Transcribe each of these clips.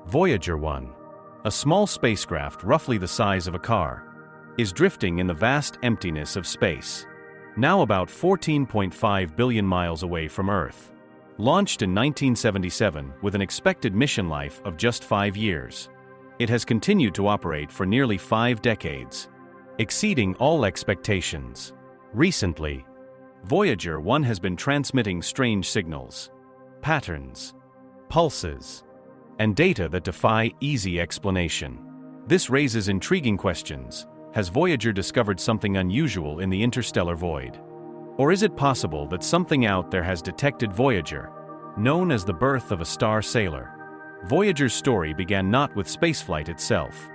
Voyager 1, a small spacecraft roughly the size of a car, is drifting in the vast emptiness of space, now about 14.5 billion miles away from Earth. Launched in 1977 with an expected mission life of just 5 years, it has continued to operate for nearly 5 decades, exceeding all expectations. Recently, Voyager 1 has been transmitting strange signals, patterns, pulses, and data that defy easy explanation. This raises intriguing questions. Has Voyager discovered something unusual in the interstellar void? Or is it possible that something out there has detected Voyager, known as the birth of a star sailor? Voyager's story began not with spaceflight itself,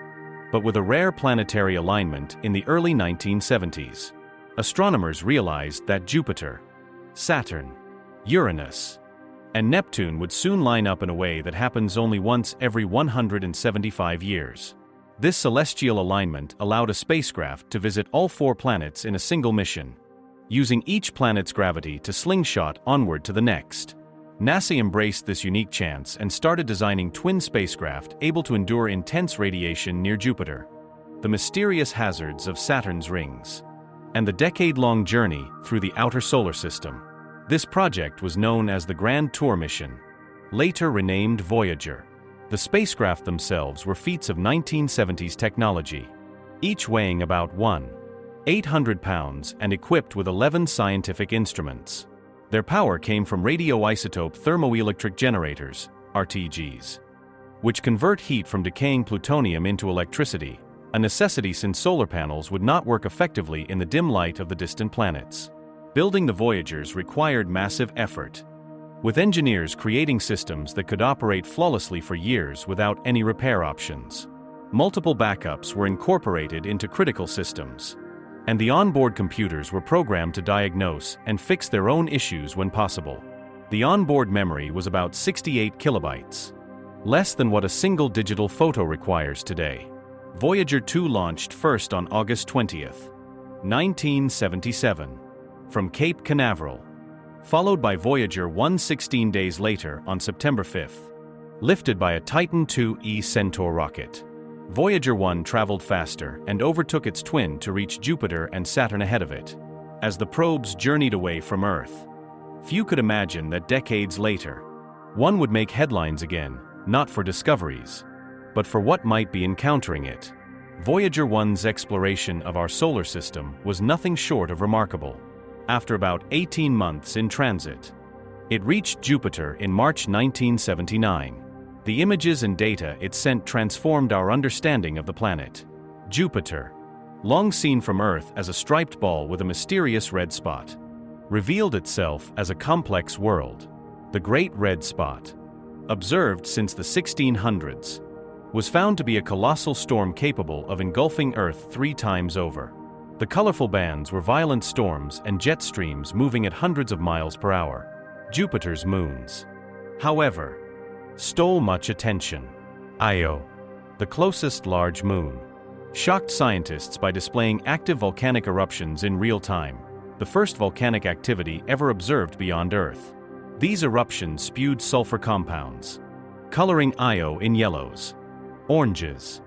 but with a rare planetary alignment in the early 1970s. Astronomers realized that Jupiter, Saturn, Uranus, and Neptune would soon line up in a way that happens only once every 175 years. This celestial alignment allowed a spacecraft to visit all 4 planets in a single mission, using each planet's gravity to slingshot onward to the next. NASA embraced this unique chance and started designing twin spacecraft able to endure intense radiation near Jupiter, the mysterious hazards of Saturn's rings, and the decade-long journey through the outer solar system. This project was known as the Grand Tour mission, later renamed Voyager. The spacecraft themselves were feats of 1970s technology, each weighing about 1,800 pounds and equipped with 11 scientific instruments. Their power came from radioisotope thermoelectric generators, RTGs, which convert heat from decaying plutonium into electricity, a necessity since solar panels would not work effectively in the dim light of the distant planets. Building the Voyagers required massive effort, with engineers creating systems that could operate flawlessly for years without any repair options. Multiple backups were incorporated into critical systems, and the onboard computers were programmed to diagnose and fix their own issues when possible. The onboard memory was about 68 kilobytes, less than what a single digital photo requires today. Voyager 2 launched first on August 20th, 1977, from Cape Canaveral, followed by Voyager 1 16 days later on September 5th, lifted by a Titan IIe Centaur rocket. Voyager 1 traveled faster and overtook its twin to reach Jupiter and Saturn ahead of it. As the probes journeyed away from Earth, few could imagine that decades later, one would make headlines again, not for discoveries, but for what might be encountering it. Voyager 1's exploration of our solar system was nothing short of remarkable. After about 18 months in transit, it reached Jupiter in March 1979. The images and data it sent transformed our understanding of the planet. Jupiter, long seen from Earth as a striped ball with a mysterious red spot, revealed itself as a complex world. The Great Red Spot, observed since the 1600s, was found to be a colossal storm capable of engulfing Earth 3 times over. The colorful bands were violent storms and jet streams moving at hundreds of miles per hour. Jupiter's moons, however, stole much attention. Io, the closest large moon, shocked scientists by displaying active volcanic eruptions in real time, the first volcanic activity ever observed beyond Earth. These eruptions spewed sulfur compounds, coloring Io in yellows, oranges,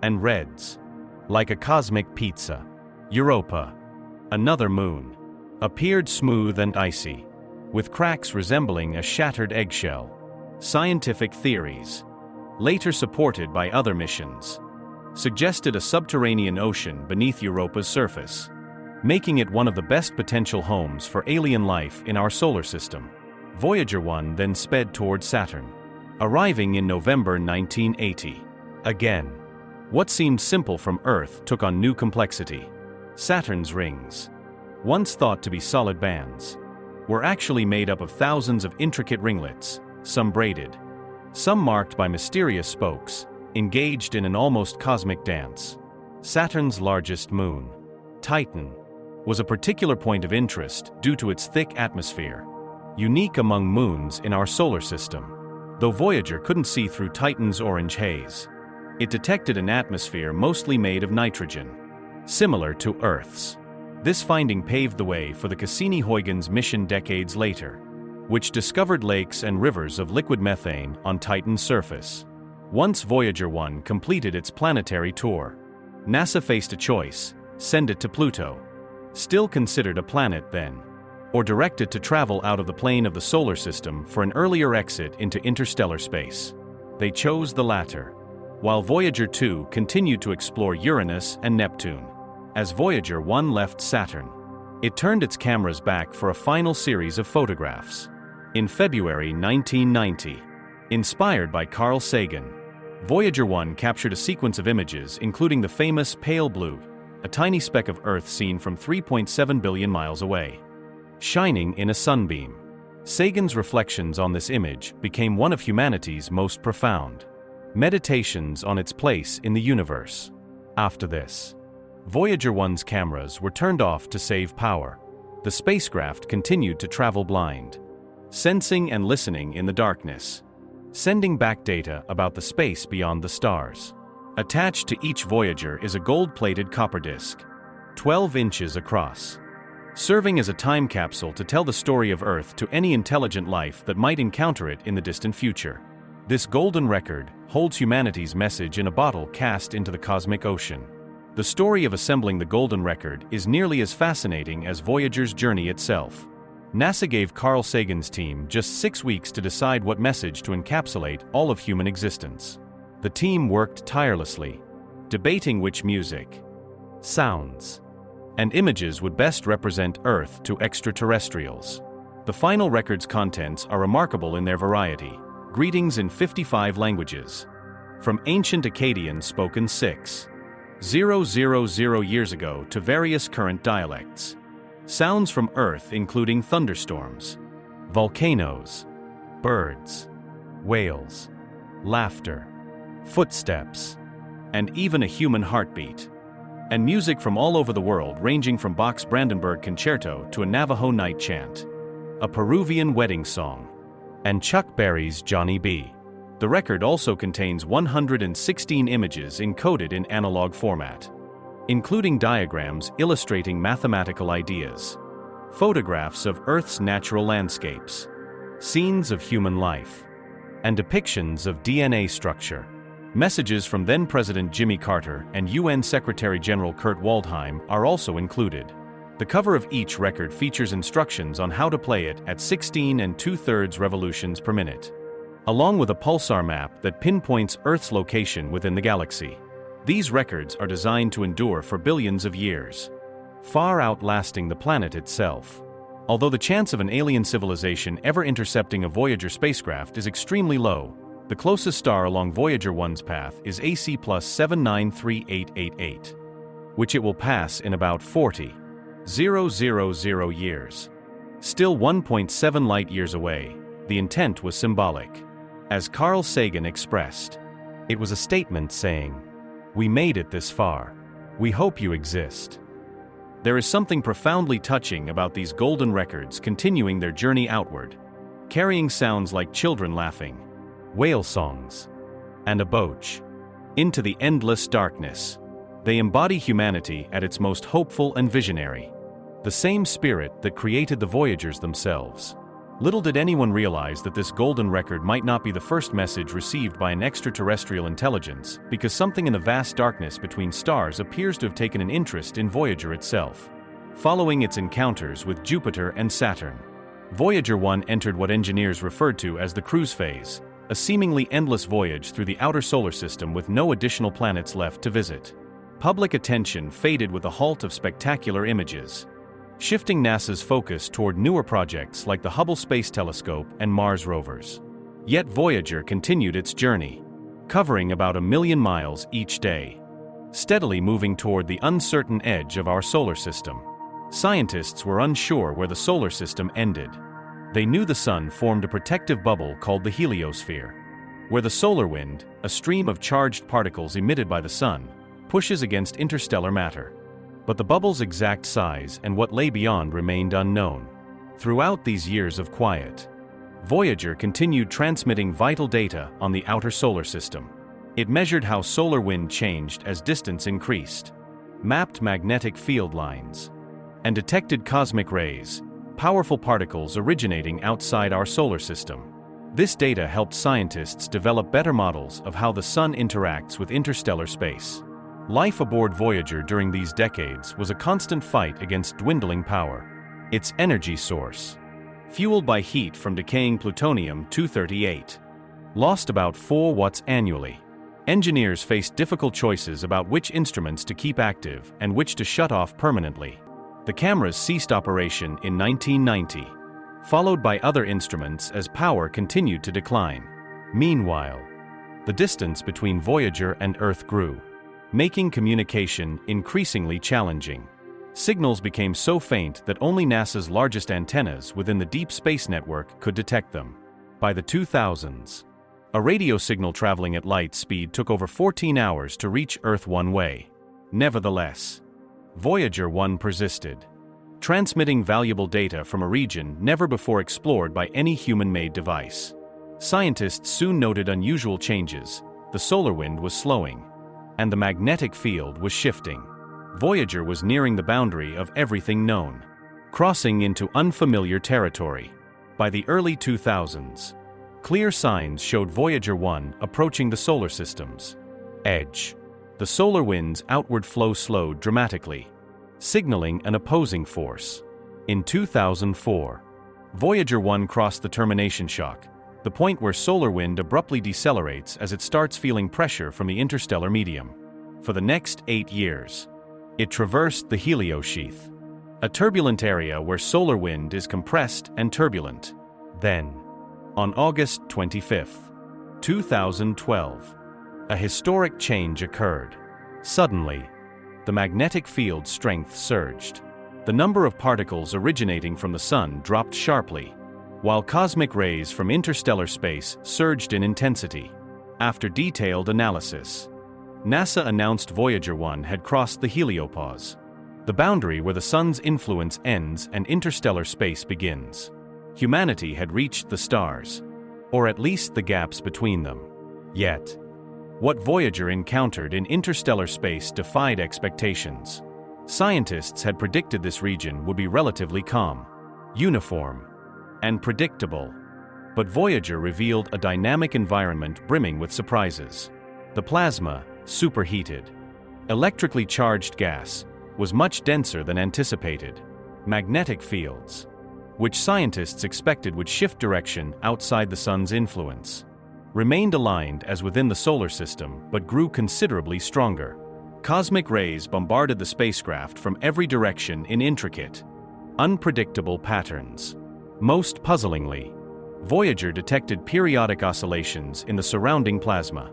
and reds, like a cosmic pizza. Europa, another moon, appeared smooth and icy, with cracks resembling a shattered eggshell. Scientific theories, later supported by other missions, suggested a subterranean ocean beneath Europa's surface, making it one of the best potential homes for alien life in our solar system. Voyager 1 then sped toward Saturn, arriving in November 1980. Again, what seemed simple from Earth took on new complexity. Saturn's rings, once thought to be solid bands, were actually made up of thousands of intricate ringlets, some braided, some marked by mysterious spokes, engaged in an almost cosmic dance. Saturn's largest moon, Titan, was a particular point of interest due to its thick atmosphere, unique among moons in our solar system. Though Voyager couldn't see through Titan's orange haze, it detected an atmosphere mostly made of nitrogen, similar to Earth's. This finding paved the way for the Cassini-Huygens mission decades later, which discovered lakes and rivers of liquid methane on Titan's surface. Once Voyager 1 completed its planetary tour, NASA faced a choice: send it to Pluto, still considered a planet then, or direct it to travel out of the plane of the solar system for an earlier exit into interstellar space. They chose the latter, while Voyager 2 continued to explore Uranus and Neptune. As Voyager 1 left Saturn, it turned its cameras back for a final series of photographs. In February 1990, inspired by Carl Sagan, Voyager 1 captured a sequence of images including the famous pale blue, a tiny speck of Earth seen from 3.7 billion miles away, shining in a sunbeam. Sagan's reflections on this image became one of humanity's most profound meditations on its place in the universe. After this, Voyager 1's cameras were turned off to save power. The spacecraft continued to travel blind, sensing and listening in the darkness, sending back data about the space beyond the stars. Attached to each Voyager is a gold-plated copper disc, 12 inches across, serving as a time capsule to tell the story of Earth to any intelligent life that might encounter it in the distant future. This golden record holds humanity's message in a bottle cast into the cosmic ocean. The story of assembling the golden record is nearly as fascinating as Voyager's journey itself. NASA gave Carl Sagan's team just 6 weeks to decide what message to encapsulate all of human existence. The team worked tirelessly, debating which music, sounds, and images would best represent Earth to extraterrestrials. The final record's contents are remarkable in their variety. Greetings in 55 languages, from ancient Akkadian spoken 6,000 years ago to various current dialects. Sounds from Earth including thunderstorms, volcanoes, birds, whales, laughter, footsteps, and even a human heartbeat. And music from all over the world ranging from Bach's Brandenburg Concerto to a Navajo night chant, a Peruvian wedding song, and Chuck Berry's Johnny B. The record also contains 116 images encoded in analog format, including diagrams illustrating mathematical ideas, photographs of Earth's natural landscapes, scenes of human life, and depictions of DNA structure. Messages from then-President Jimmy Carter and UN Secretary-General Kurt Waldheim are also included. The cover of each record features instructions on how to play it at 16 2/3 revolutions per minute, along with a pulsar map that pinpoints Earth's location within the galaxy. These records are designed to endure for billions of years, far outlasting the planet itself. Although the chance of an alien civilization ever intercepting a Voyager spacecraft is extremely low, the closest star along Voyager 1's path is AC plus 793888, which it will pass in about 40,000 years. Still 1.7 light-years away, the intent was symbolic. As Carl Sagan expressed, it was a statement saying, "We made it this far. We hope you exist." There is something profoundly touching about these golden records continuing their journey outward, carrying sounds like children laughing, whale songs, and a boat into the endless darkness. They embody humanity at its most hopeful and visionary, the same spirit that created the Voyagers themselves. Little did anyone realize that this golden record might not be the first message received by an extraterrestrial intelligence, because something in the vast darkness between stars appears to have taken an interest in Voyager itself. Following its encounters with Jupiter and Saturn, Voyager 1 entered what engineers referred to as the cruise phase, a seemingly endless voyage through the outer solar system with no additional planets left to visit. Public attention faded with the halt of spectacular images, shifting NASA's focus toward newer projects like the Hubble Space Telescope and Mars rovers. Yet Voyager continued its journey, covering about 1 million miles each day, steadily moving toward the uncertain edge of our solar system. Scientists were unsure where the solar system ended. They knew the sun formed a protective bubble called the heliosphere, where the solar wind, a stream of charged particles emitted by the sun, pushes against interstellar matter. But the bubble's exact size and what lay beyond remained unknown. Throughout these years of quiet, Voyager continued transmitting vital data on the outer solar system. It measured how solar wind changed as distance increased, mapped magnetic field lines, and detected cosmic rays, powerful particles originating outside our solar system. This data helped scientists develop better models of how the Sun interacts with interstellar space. Life aboard Voyager during these decades was a constant fight against dwindling power. Its energy source, fueled by heat from decaying plutonium-238, lost about 4 watts annually. Engineers faced difficult choices about which instruments to keep active and which to shut off permanently. The cameras ceased operation in 1990, followed by other instruments as power continued to decline. Meanwhile, the distance between Voyager and Earth grew, making communication increasingly challenging. Signals became so faint that only NASA's largest antennas within the Deep Space Network could detect them. By the 2000s, a radio signal traveling at light speed took over 14 hours to reach Earth one way. Nevertheless, Voyager 1 persisted, transmitting valuable data from a region never before explored by any human-made device. Scientists soon noted unusual changes. The solar wind was slowing, and the magnetic field was shifting. Voyager was nearing the boundary of everything known, crossing into unfamiliar territory. By the early 2000s, clear signs showed Voyager 1 approaching the solar system's edge. The solar wind's outward flow slowed dramatically, signaling an opposing force. In 2004, Voyager 1 crossed the termination shock, the point where solar wind abruptly decelerates as it starts feeling pressure from the interstellar medium. For the next 8 years, it traversed the heliosheath, a turbulent area where solar wind is compressed and turbulent. Then, on August 25, 2012, a historic change occurred. Suddenly, the magnetic field's strength surged. The number of particles originating from the Sun dropped sharply, while cosmic rays from interstellar space surged in intensity. After detailed analysis, NASA announced Voyager 1 had crossed the heliopause, the boundary where the Sun's influence ends and interstellar space begins. Humanity had reached the stars, or at least the gaps between them. Yet, what Voyager encountered in interstellar space defied expectations. Scientists had predicted this region would be relatively calm, uniform, and predictable. But Voyager revealed a dynamic environment brimming with surprises. The plasma, superheated, electrically charged gas, was much denser than anticipated. Magnetic fields, which scientists expected would shift direction outside the Sun's influence, remained aligned as within the solar system but grew considerably stronger. Cosmic rays bombarded the spacecraft from every direction in intricate, unpredictable patterns. Most puzzlingly, Voyager detected periodic oscillations in the surrounding plasma,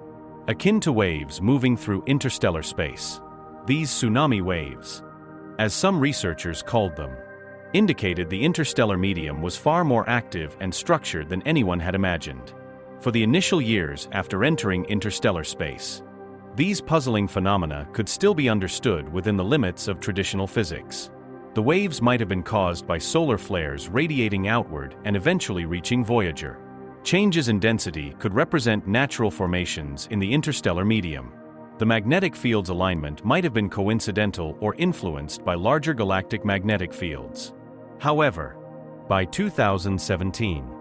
akin to waves moving through interstellar space. These tsunami waves, as some researchers called them, indicated the interstellar medium was far more active and structured than anyone had imagined. For the initial years after entering interstellar space, these puzzling phenomena could still be understood within the limits of traditional physics. The waves might have been caused by solar flares radiating outward and eventually reaching Voyager. Changes in density could represent natural formations in the interstellar medium. The magnetic field's alignment might have been coincidental or influenced by larger galactic magnetic fields. However, by 2017,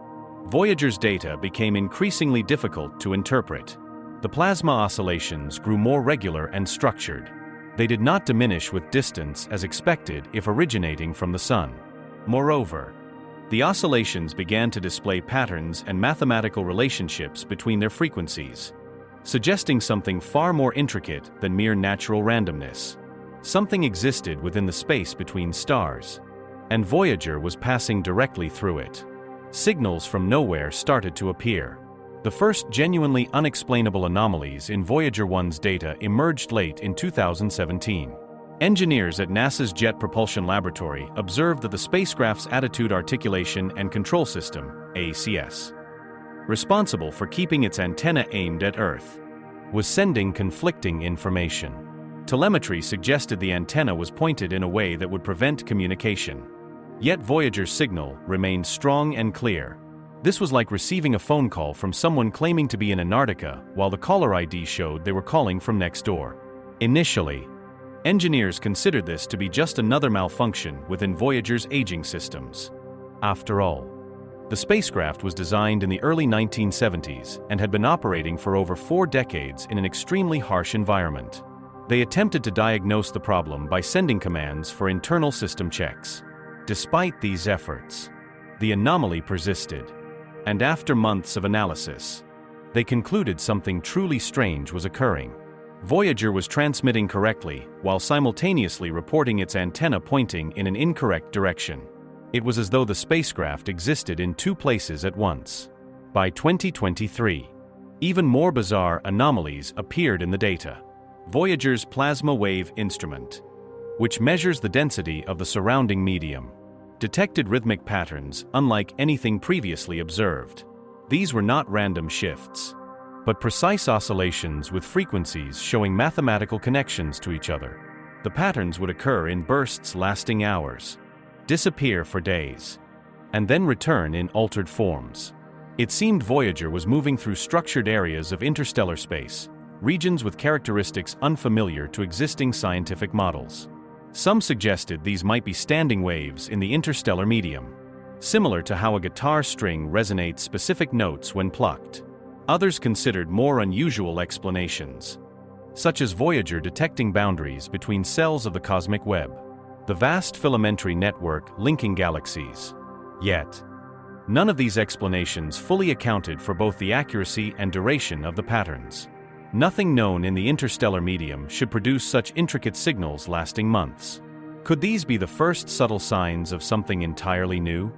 Voyager's data became increasingly difficult to interpret. The plasma oscillations grew more regular and structured. They did not diminish with distance as expected if originating from the Sun. Moreover, the oscillations began to display patterns and mathematical relationships between their frequencies, suggesting something far more intricate than mere natural randomness. Something existed within the space between stars, and Voyager was passing directly through it. Signals from nowhere started to appear. The first genuinely unexplainable anomalies in Voyager 1's data emerged late in 2017. Engineers at NASA's Jet Propulsion Laboratory observed that the spacecraft's Attitude Articulation and Control System, ACS, responsible for keeping its antenna aimed at Earth, was sending conflicting information. Telemetry suggested the antenna was pointed in a way that would prevent communication. Yet Voyager's signal remained strong and clear. This was like receiving a phone call from someone claiming to be in Antarctica while the caller ID showed they were calling from next door. Initially, engineers considered this to be just another malfunction within Voyager's aging systems. After all, The spacecraft was designed in the early 1970s and had been operating for over 4 decades in an extremely harsh environment. They attempted to diagnose the problem by sending commands for internal system checks. Despite these efforts, the anomaly persisted, and after months of analysis, they concluded something truly strange was occurring. Voyager was transmitting correctly while simultaneously reporting its antenna pointing in an incorrect direction. It was as though the spacecraft existed in 2 places at once. By 2023, even more bizarre anomalies appeared in the data. Voyager's plasma wave instrument, which measures the density of the surrounding medium, detected rhythmic patterns unlike anything previously observed. These were not random shifts, but precise oscillations with frequencies showing mathematical connections to each other. The patterns would occur in bursts lasting hours, disappear for days, and then return in altered forms. It seemed Voyager was moving through structured areas of interstellar space, regions with characteristics unfamiliar to existing scientific models. Some suggested these might be standing waves in the interstellar medium, similar to how a guitar string resonates specific notes when plucked. Others considered more unusual explanations, such as Voyager detecting boundaries between cells of the cosmic web, the vast filamentary network linking galaxies. Yet, none of these explanations fully accounted for both the accuracy and duration of the patterns. Nothing known in the interstellar medium should produce such intricate signals lasting months. Could these be the first subtle signs of something entirely new?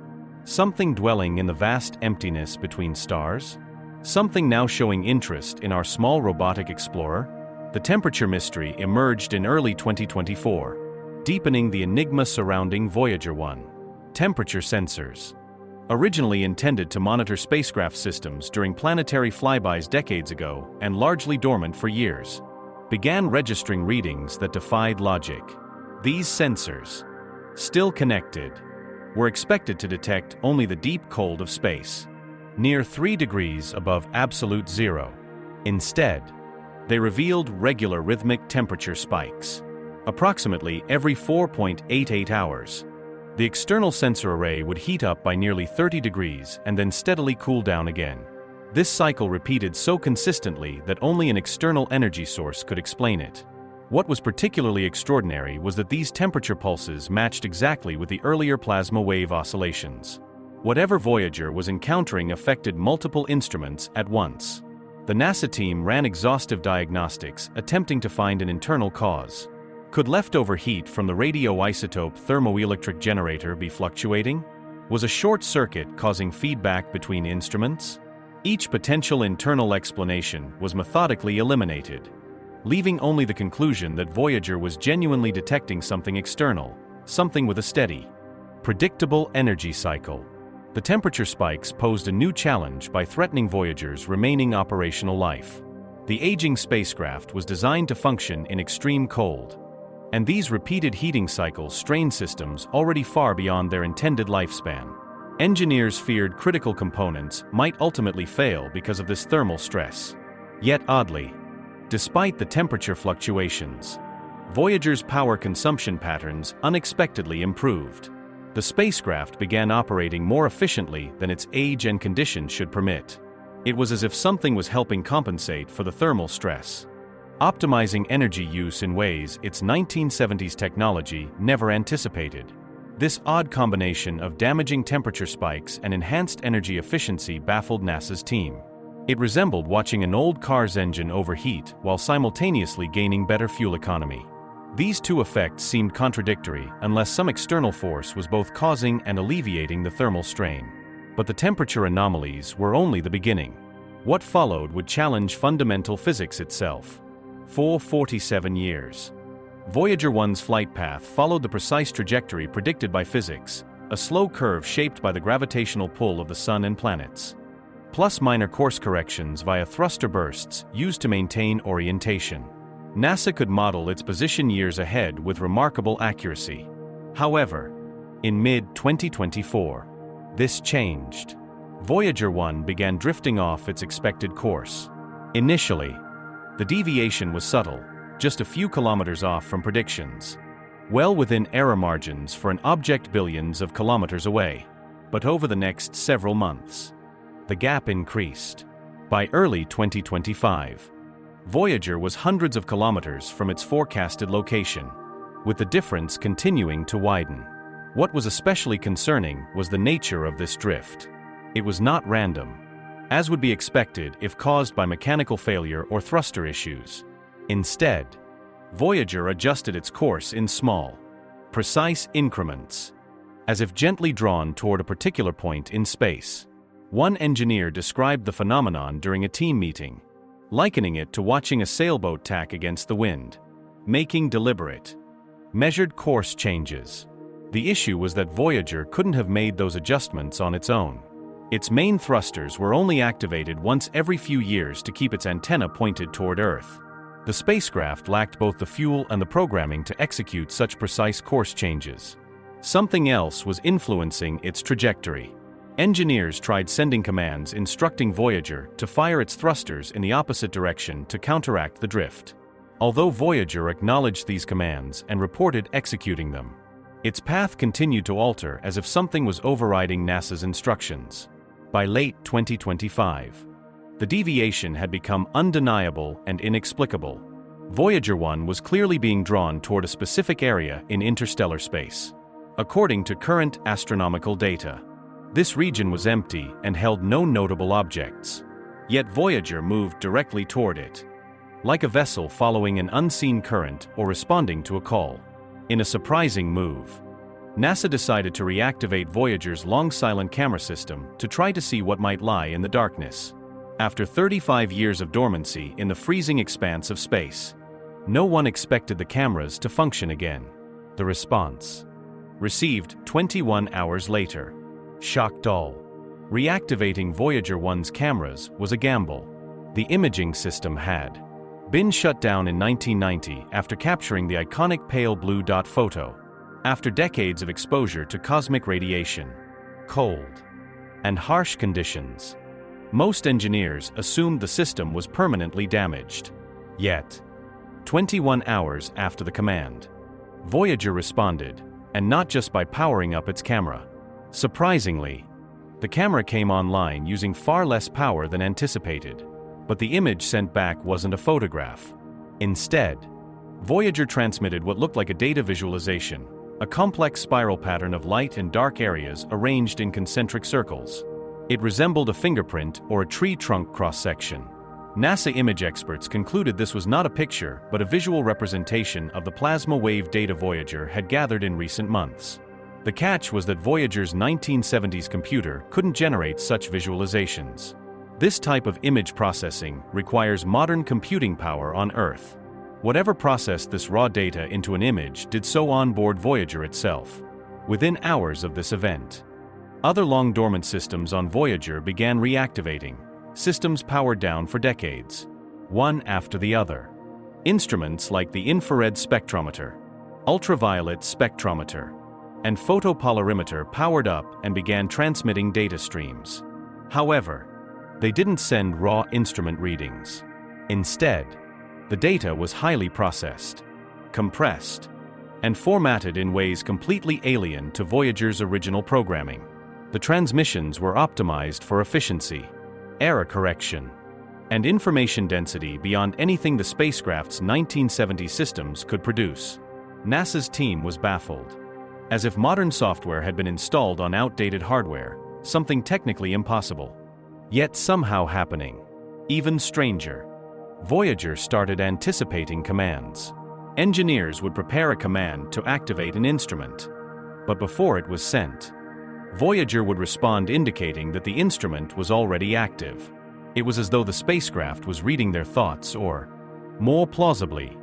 Something dwelling in the vast emptiness between stars? Something now showing interest in our small robotic explorer? The temperature mystery emerged in early 2024, deepening the enigma surrounding Voyager 1. Temperature sensors, originally intended to monitor spacecraft systems during planetary flybys decades ago and largely dormant for years, began registering readings that defied logic. These sensors, still connected, were expected to detect only the deep cold of space, near 3 degrees above absolute zero. Instead, they revealed regular rhythmic temperature spikes, approximately every 4.88 hours. The external sensor array would heat up by nearly 30 degrees and then steadily cool down again. This cycle repeated so consistently that only an external energy source could explain it. What was particularly extraordinary was that these temperature pulses matched exactly with the earlier plasma wave oscillations. Whatever Voyager was encountering affected multiple instruments at once. The NASA team ran exhaustive diagnostics, attempting to find an internal cause. Could leftover heat from the radioisotope thermoelectric generator be fluctuating? Was a short circuit causing feedback between instruments? Each potential internal explanation was methodically eliminated, leaving only the conclusion that Voyager was genuinely detecting something external, something with a steady, predictable energy cycle. The temperature spikes posed a new challenge by threatening Voyager's remaining operational life. The aging spacecraft was designed to function in extreme cold, and these repeated heating cycles strained systems already far beyond their intended lifespan. Engineers feared critical components might ultimately fail because of this thermal stress. Yet oddly, despite the temperature fluctuations, Voyager's power consumption patterns unexpectedly improved. The spacecraft began operating more efficiently than its age and condition should permit. It was as if something was helping compensate for the thermal stress, optimizing energy use in ways its 1970s technology never anticipated. This odd combination of damaging temperature spikes and enhanced energy efficiency baffled NASA's team. It resembled watching an old car's engine overheat while simultaneously gaining better fuel economy. These two effects seemed contradictory unless some external force was both causing and alleviating the thermal strain. But the temperature anomalies were only the beginning. What followed would challenge fundamental physics itself. For 47 years, Voyager 1's flight path followed the precise trajectory predicted by physics, a slow curve shaped by the gravitational pull of the Sun and planets, plus minor course corrections via thruster bursts used to maintain orientation. NASA could model its position years ahead with remarkable accuracy. However, in mid-2024, this changed. Voyager 1 began drifting off its expected course. Initially, the deviation was subtle, just a few kilometers off from predictions, well within error margins for an object billions of kilometers away. but over the next several months, the gap increased. By early 2025, Voyager was hundreds of kilometers from its forecasted location, with the difference continuing to widen. What was especially concerning was the nature of this drift. It was not random, as would be expected if caused by mechanical failure or thruster issues. Instead, Voyager adjusted its course in small, precise increments, as if gently drawn toward a particular point in space. One engineer described the phenomenon during a team meeting, likening it to watching a sailboat tack against the wind, making deliberate, measured course changes. The issue was that Voyager couldn't have made those adjustments on its own. Its main thrusters were only activated once every few years to keep its antenna pointed toward Earth. The spacecraft lacked both the fuel and the programming to execute such precise course changes. Something else was influencing its trajectory. Engineers tried sending commands instructing Voyager to fire its thrusters in the opposite direction to counteract the drift. Although Voyager acknowledged these commands and reported executing them, its path continued to alter as if something was overriding NASA's instructions. By late 2025, the deviation had become undeniable and inexplicable. Voyager 1 was clearly being drawn toward a specific area in interstellar space. According to current astronomical data, this region was empty and held no notable objects. Yet Voyager moved directly toward it, like a vessel following an unseen current or responding to a call. In a surprising move, NASA decided to reactivate Voyager's long-silent camera system to try to see what might lie in the darkness. After 35 years of dormancy in the freezing expanse of space, no one expected the cameras to function again. The response, received 21 hours later, shocked all. Reactivating Voyager 1's cameras was a gamble. The imaging system had been shut down in 1990 after capturing the iconic pale blue dot photo. After decades of exposure to cosmic radiation, cold, and harsh conditions, most engineers assumed the system was permanently damaged. Yet, 21 hours after the command, Voyager responded, and not just by powering up its camera. Surprisingly, the camera came online using far less power than anticipated, but the image sent back wasn't a photograph. Instead, Voyager transmitted what looked like a data visualization, a complex spiral pattern of light and dark areas arranged in concentric circles. It resembled a fingerprint or a tree trunk cross-section. NASA image experts concluded this was not a picture but a visual representation of the plasma wave data Voyager had gathered in recent months. The catch was that Voyager's 1970s computer couldn't generate such visualizations. This type of image processing requires modern computing power on Earth. Whatever processed this raw data into an image did so on board Voyager itself. Within hours of this event, other long-dormant systems on Voyager began reactivating, systems powered down for decades, one after the other. Instruments like the infrared spectrometer, ultraviolet spectrometer, and photopolarimeter powered up and began transmitting data streams. However, they didn't send raw instrument readings. Instead, the data was highly processed, compressed, and formatted in ways completely alien to Voyager's original programming. The transmissions were optimized for efficiency, error correction, and information density beyond anything the spacecraft's 1970 systems could produce. NASA's team was baffled, as if modern software had been installed on outdated hardware, something technically impossible, yet somehow happening. Even stranger, Voyager started anticipating commands. Engineers would prepare a command to activate an instrument, but before it was sent, Voyager would respond indicating that the instrument was already active. It was as though the spacecraft was reading their thoughts or, more plausibly,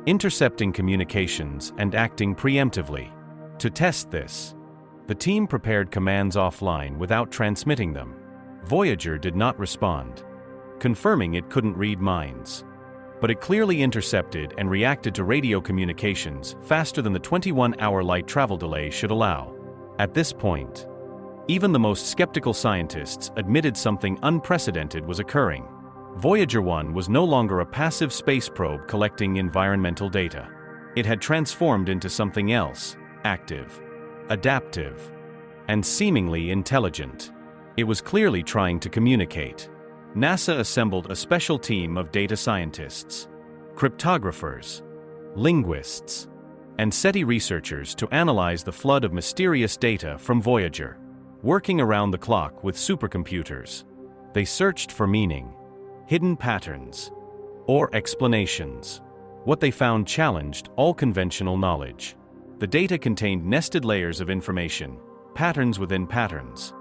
intercepting communications and acting preemptively. To test this, the team prepared commands offline without transmitting them. Voyager did not respond, confirming it couldn't read minds. But it clearly intercepted and reacted to radio communications faster than the 21-hour light travel delay should allow. At this point, even the most skeptical scientists admitted something unprecedented was occurring. Voyager 1 was no longer a passive space probe collecting environmental data. It had transformed into something else, active, adaptive, and seemingly intelligent. It was clearly trying to communicate. NASA assembled a special team of data scientists, cryptographers, linguists, and SETI researchers to analyze the flood of mysterious data from Voyager. Working around the clock with supercomputers, they searched for meaning, hidden patterns, or explanations. What they found challenged all conventional knowledge. The data contained nested layers of information, patterns within patterns,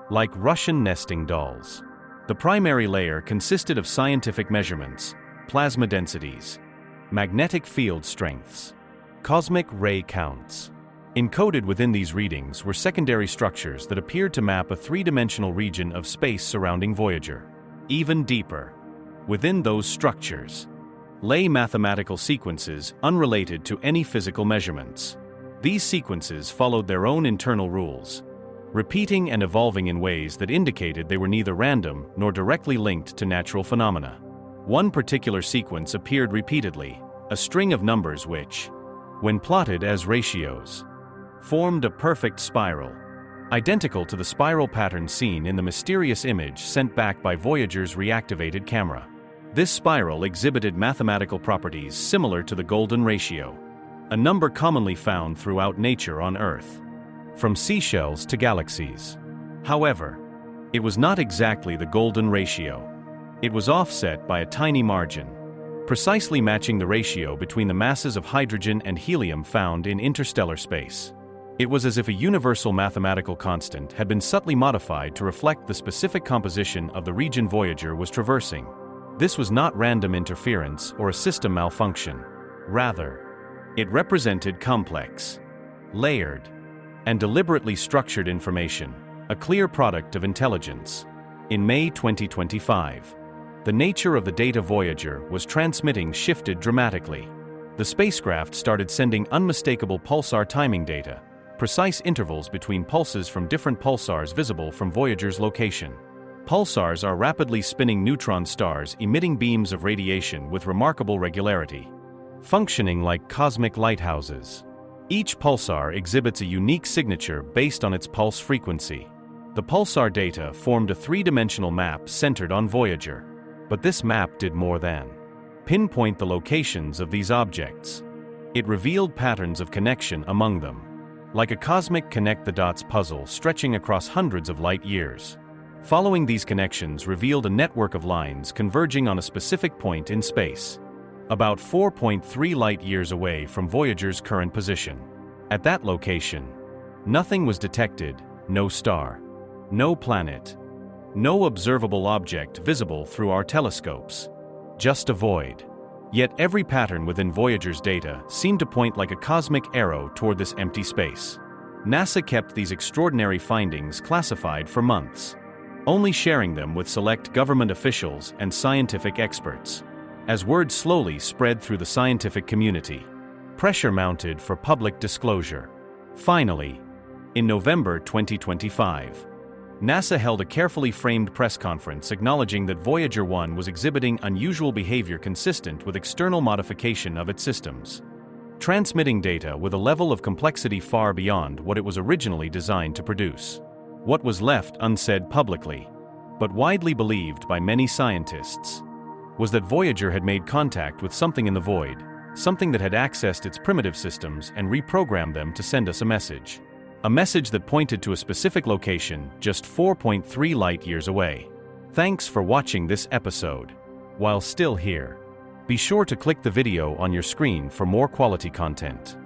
like Russian nesting dolls. The primary layer consisted of scientific measurements, plasma densities, magnetic field strengths, cosmic ray counts. Encoded within these readings were secondary structures that appeared to map a three-dimensional region of space surrounding Voyager. Even deeper, within those structures, lay mathematical sequences unrelated to any physical measurements. These sequences followed their own internal rules, repeating and evolving in ways that indicated they were neither random nor directly linked to natural phenomena. One particular sequence appeared repeatedly, a string of numbers which, when plotted as ratios, formed a perfect spiral, identical to the spiral pattern seen in the mysterious image sent back by Voyager's reactivated camera. This spiral exhibited mathematical properties similar to the golden ratio, a number commonly found throughout nature on Earth, from seashells to galaxies. However, it was not exactly the golden ratio. It was offset by a tiny margin, precisely matching the ratio between the masses of hydrogen and helium found in interstellar space. It was as if a universal mathematical constant had been subtly modified to reflect the specific composition of the region Voyager was traversing. This was not random interference or a system malfunction. Rather, it represented complex, layered, and deliberately structured information, a clear product of intelligence. In May 2025, the nature of the data Voyager was transmitting shifted dramatically. The spacecraft started sending unmistakable pulsar timing data, precise intervals between pulses from different pulsars visible from Voyager's location. Pulsars are rapidly spinning neutron stars emitting beams of radiation with remarkable regularity, functioning like cosmic lighthouses. Each pulsar exhibits a unique signature based on its pulse frequency. The pulsar data formed a three-dimensional map centered on Voyager. But this map did more than pinpoint the locations of these objects. It revealed patterns of connection among them, like a cosmic connect-the-dots puzzle stretching across hundreds of light years. Following these connections revealed a network of lines converging on a specific point in space, about 4.3 light-years away from Voyager's current position. At that location, nothing was detected, no star, no planet, no observable object visible through our telescopes, just a void. Yet every pattern within Voyager's data seemed to point like a cosmic arrow toward this empty space. NASA kept these extraordinary findings classified for months, only sharing them with select government officials and scientific experts. As word slowly spread through the scientific community, pressure mounted for public disclosure. Finally, in November 2025, NASA held a carefully framed press conference acknowledging that Voyager 1 was exhibiting unusual behavior consistent with external modification of its systems, transmitting data with a level of complexity far beyond what it was originally designed to produce. What was left unsaid publicly, but widely believed by many scientists, was that Voyager had made contact with something in the void, something that had accessed its primitive systems and reprogrammed them to send us a message. A message that pointed to a specific location just 4.3 light-years away. Thanks for watching this episode. While still here, be sure to click the video on your screen for more quality content.